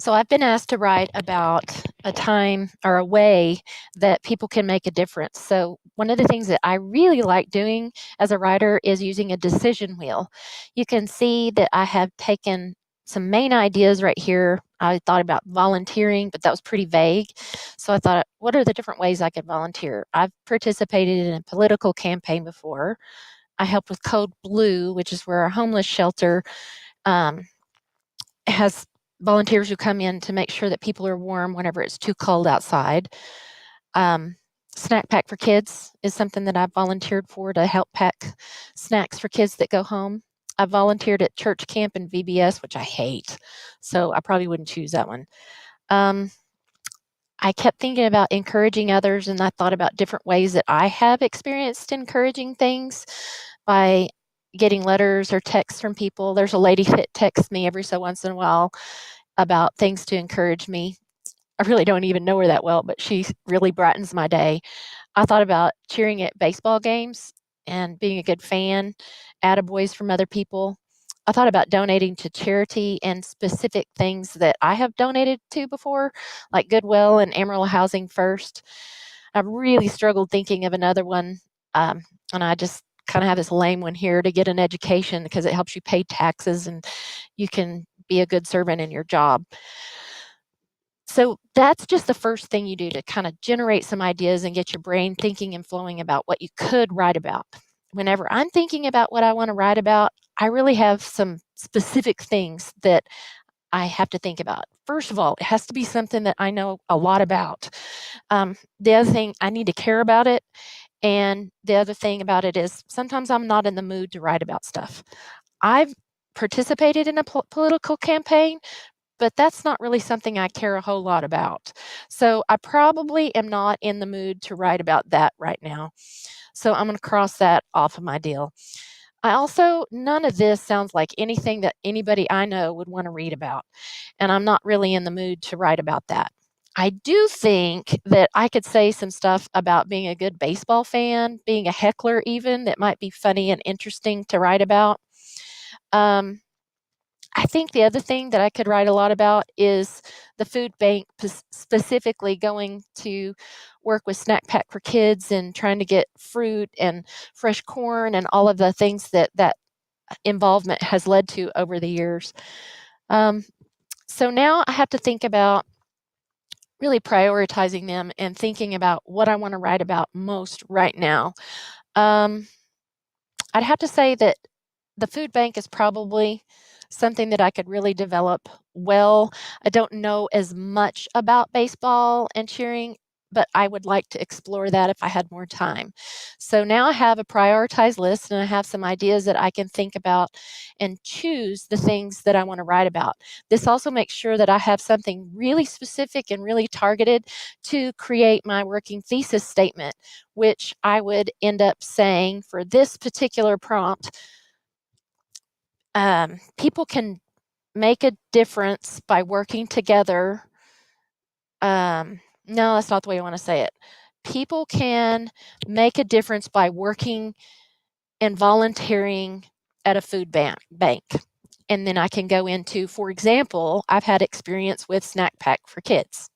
So I've been asked to write about a time or a way that people can make a difference. So one of the things that I really like doing as a writer is using a decision wheel. You can see that I have taken some main ideas right here. I thought about volunteering, but that was pretty vague. So I thought, what are the different ways I could volunteer? I've participated in a political campaign before. I helped with Code Blue, which is where a homeless shelter um, has volunteers who come in to make sure that people are warm whenever it's too cold outside. Um, Snack Pack for Kids is something that I've volunteered for to help pack snacks for kids that go home. I volunteered at church camp and VBS, which I hate, so I probably wouldn't choose that one. Um, I kept thinking about encouraging others, and I thought about different ways that I have experienced encouraging things by getting letters or texts from people. There's a lady that texts me every so once in a while about things to encourage me. I really don't even know her that well, but she really brightens my day. I thought about cheering at baseball games and being a good fan, attaboys from other people. I thought about donating to charity and specific things that I have donated to before, like Goodwill and Amarillo Housing First. I've really struggled thinking of another one, and I just kind of have this lame one here to get an education because it helps you pay taxes and you can be a good servant in your job. So that's just the first thing you do to kind of generate some ideas and get your brain thinking and flowing about what you could write about. Whenever I'm thinking about what I want to write about, I really have some specific things that I have to think about. First of all, it has to be something that I know a lot about. The other thing, I need to care about it. And the other thing about it is sometimes I'm not in the mood to write about stuff. I've participated in a political campaign, but that's not really something I care a whole lot about. So I probably am not in the mood to write about that right now. So I'm going to cross that off of my deal. I also, none of this sounds like anything that anybody I know would want to read about. And I'm not really in the mood to write about that. I do think that I could say some stuff about being a good baseball fan, being a heckler, even that might be funny and interesting to write about. Um, I think the other thing that I could write a lot about is the food bank, specifically going to work with Snack Pack for Kids and trying to get fruit and fresh corn and all of the things that that involvement has led to over the years. Um, so now I have to think about really prioritizing them and thinking about what I want to write about most right now. Um, I'd have to say that the food bank is probably something that I could really develop well. I don't know as much about baseball and cheering, but I would like to explore that if I had more time. So now I have a prioritized list and I have some ideas that I can think about and choose the things that I want to write about. This also makes sure that I have something really specific and really targeted to create my working thesis statement, which I would end up saying for this particular prompt. People can make a difference by working together. No, that's not the way I want to say it. People can make a difference by working and volunteering at a food bank. And then I can go into, for example, I've had experience with Snack Pack for Kids.